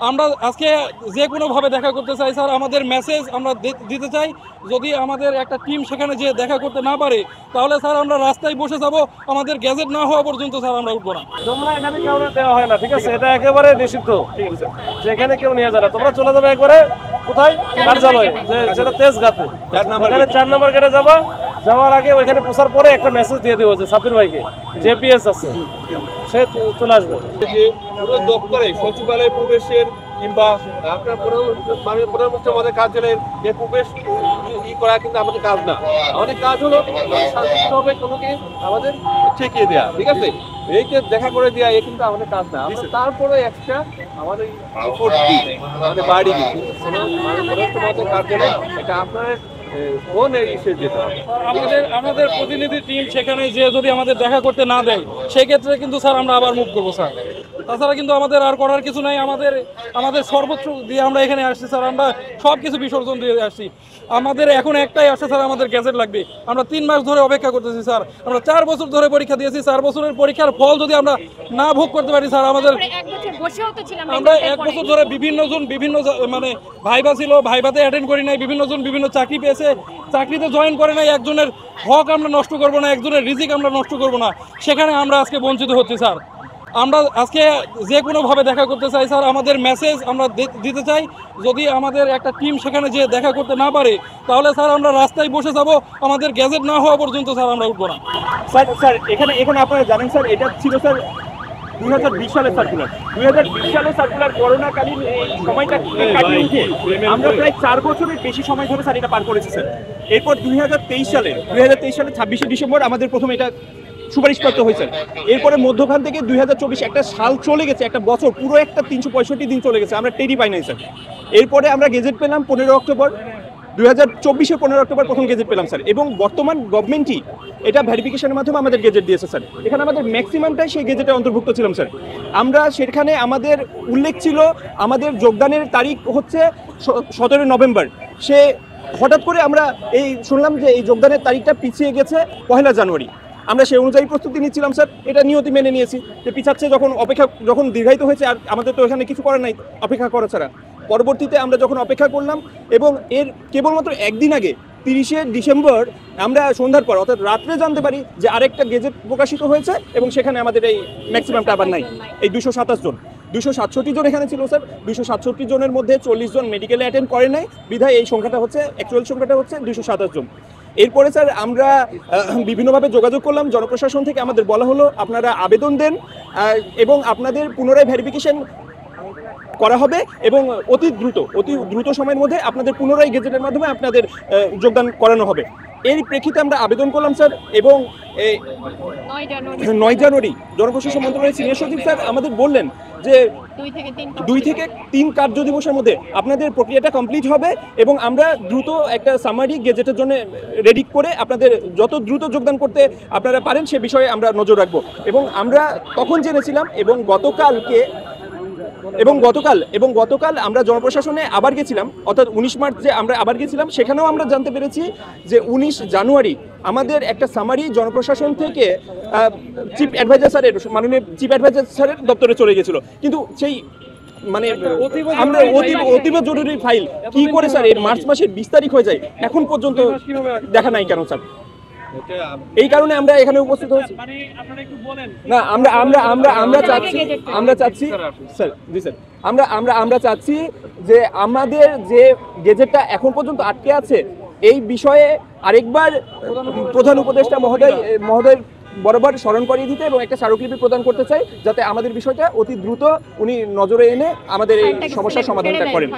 আমরা আজকে যে কোনোভাবে দেখা করতে চাই স্যার, আমাদের মেসেজ আমরা দিতে চাই। যদি আমাদের একটা টিম সেখানে যে দেখা করতে না পারে, তাহলে স্যার আমরা রাস্তায় বসে যাব, আমাদের গ্যাজেট না হওয়া পর্যন্ত স্যার আমরা উঠবো না। তোমরা এখানে কেউ দেওয়া হয় না, ঠিক আছে? এটা একেবারে নিষিদ্ধ, ঠিক আছে? যেখানে কেউ নিয়ে যায় না, তোমরা চলে যাবে একবারে কোথায়, কার্যালয়ে, যেটা তেজগাঁতে 4 নম্বর গেটে যাবা। যাওয়ার আগে ওইখানে পৌঁছার পরে একটা মেসেজ দিয়ে দেবো যে সাবির ভাইকে জেপিএস আছে, সে চলে আসবে। যে পুরো দপ্তরে সচিবালয় প্রবেশের কিংবা আপনার প্রধানমন্ত্রী আমাদের কার্যালয়ের যে প্রবেশ করা কিন্তু আমাদের কাজ না। আমাদের কাজ হলো শান্তিভাবে কোনোকে আমাদের ঠেকিয়ে দেওয়া, ঠিক আছে? এই যে দেখা করে দেওয়া, এ কিন্তু আমাদের কাজ না। আমরা তারপরে একটা আমাদের এফোর্ট দিই, আমাদের বাড়ি দিই, আমাদের কার্যালয় এটা আপনার কোন ইস্যু যেতে হবে। আমাদের প্রতিনিধি টিম সেখানে যে যদি আমাদের দেখা করতে না দেয়, সেক্ষেত্রে কিন্তু স্যার আমরা আবার মুভ করবো স্যার। তাছাড়া কিন্তু আমাদের আর করার কিছু নাই। আমাদের সর্বোচ্চ দিয়ে আমরা এখানে আসছি স্যার, আমরা সব কিছু বিসর্জন দিয়ে আসছি। আমাদের এখন একটাই আসছে স্যার, আমাদের গ্যাজেট লাগবে। আমরা 3 মাস ধরে অপেক্ষা করতেছি স্যার, আমরা 4 বছর ধরে পরীক্ষা দিয়েছি। 4 বছরের পরীক্ষার ফল যদি আমরা না ভোগ করতে পারি স্যার, আমাদের আমরা 1 বছর ধরে বিভিন্ন মানে ভাইবা ছিল, ভাইবাতে অ্যাটেন্ড করি নাই, বিভিন্ন চাকরি পেয়েছে, চাকরিতে জয়েন করে নাই। একজনের হক আমরা নষ্ট করব না, একজনের রিজিক আমরা নষ্ট করব না, সেখানে আমরা আজকে বঞ্চিত হচ্ছি স্যার। আমরা আজকে যে কোনোভাবে দেখা করতে চাই স্যার, আমাদের মেসেজ আমরা দিতে চাই। যদি আমাদের একটা টিম সেখানে যে দেখা করতে না পারে, তাহলে স্যার আমরা রাস্তায় বসে যাব, আমাদের গ্যাজেট না হওয়া পর্যন্ত স্যার আমরা উঠবো না। স্যার এখানে আপনারা জানেন স্যার, এটা ছিল স্যার 2020 সালের সার্কুলার। 2020 সালের সার্কুলার করোনাকালীন এই সময়টা কাটিয়ে উঠে আমরা প্রায় 4 বছরের বেশি সময় ধরে স্যার এটা পার করেছি স্যার। এরপর 2023 সালে 26শে ডিসেম্বর আমাদের প্রথম এটা সুপারিশপ্রাপ্ত হয়েছে। এরপরে মধ্যখান থেকে 2024 একটা সাল চলে গেছে, একটা বছর পুরো একটা 365 দিন চলে গেছে, আমরা টেরই পাই নাই স্যার। এরপরে আমরা গেজেট পেলাম 15 অক্টোবর 2024-এর 15 অক্টোবর প্রথম গেজেট পেলাম স্যার। এবং বর্তমান গভর্নমেন্টই এটা ভেরিফিকেশনের মাধ্যমে আমাদের গেজেট দিয়েছে স্যার। এখানে আমাদের ম্যাক্সিমামটাই সেই গেজেটে অন্তর্ভুক্ত ছিলাম স্যার। আমরা সেখানে আমাদের উল্লেখ ছিল আমাদের যোগদানের তারিখ হচ্ছে 17 নভেম্বর। সে হঠাৎ করে আমরা শুনলাম যে এই যোগদানের তারিখটা পিছিয়ে গেছে 1 জানুয়ারি। আমরা সেই অনুযায়ী প্রস্তুতি নিচ্ছিলাম স্যার, এটা নিয়তি মেনে নিয়েছি যে পিছাচ্ছে, যখন দীর্ঘায়িত হয়েছে আর আমাদের তো এখানে কিছু করার নাই অপেক্ষা করা ছাড়া। পরবর্তীতে আমরা যখন অপেক্ষা করলাম এবং এর কেবলমাত্র একদিন আগে 30শে ডিসেম্বর আমরা সন্ধ্যার পর অর্থাৎ রাত্রে জানতে পারি যে আরেকটা গেজেট প্রকাশিত হয়েছে এবং সেখানে আমাদের এই ম্যাক্সিমামটা আবার নাই। এই 227 জন, 267 জন এখানে ছিল স্যার। 267 জনের মধ্যে 40 জন মেডিকেলে অ্যাটেন্ড করে নাই, বিধায় এই সংখ্যাটা হচ্ছে, অ্যাকচুয়াল সংখ্যাটা হচ্ছে 227 জন। এরপরে স্যার আমরা বিভিন্নভাবে যোগাযোগ করলাম, জনপ্রশাসন থেকে আমাদের বলা হলো আপনারা আবেদন দেন এবং আপনাদের পুনরায় ভেরিফিকেশন করা হবে এবং অতি দ্রুত সময়ের মধ্যে আপনাদের পুনরায় গেজেটের মাধ্যমে আপনাদের যোগদান করানো হবে। এর প্রেক্ষিতে আমরা আবেদন করলাম স্যার এবং 9 জানুয়ারি জনপ্রশাসন মন্ত্রণালয়ের সিনিয়র সচিব স্যার আমাদের বললেন যে 2 থেকে 3 কার্য দিবসের মধ্যে আপনাদের প্রক্রিয়াটা কমপ্লিট হবে এবং আমরা দ্রুত একটা সামারি গেজেটের জন্য রেডি করে আপনাদের যত দ্রুত যোগদান করতে আপনারা পারেন সে বিষয়ে আমরা নজর রাখবো। এবং আমরা তখন জেনেছিলাম এবং গতকাল আমরা জনপ্রশাসনে আবার গেছিলাম, অর্থাৎ 19 মার্চ যে আমরা আবার গেছিলাম, সেখানেও আমরা জানতে পেরেছি যে 19 জানুয়ারি আমাদের একটা সামারি জনপ্রশাসন থেকে চিফ অ্যাডভাইজার স্যারের, মাননীয় চিফ অ্যাডভাইজার স্যারের দপ্তরে চলে গেছিল। কিন্তু সেই মানে আমরা অতীব জরুরি ফাইল কি করে স্যার এর মার্চ মাসের 20 তারিখ হয়ে যায়, এখন পর্যন্ত দেখা নাই কেন স্যার? এই কারণে আমরা এখানে উপস্থিত হয়েছি। না আমরা চাচ্ছি স্যার, জি স্যার, আমরা চাচ্ছি যে আমাদের যে গেজেটটা এখন পর্যন্ত আটকে আছে এই বিষয়ে আরেকবার প্রধান উপদেষ্টা মহোদয়ের বরাবর স্মরণ করিয়ে দিতে এবং একটা স্মারকলিপি প্রদান করতে চাই, যাতে আমাদের বিষয়টা অতি দ্রুত উনি নজরে এনে আমাদের এই সমস্যার সমাধানটা করেন।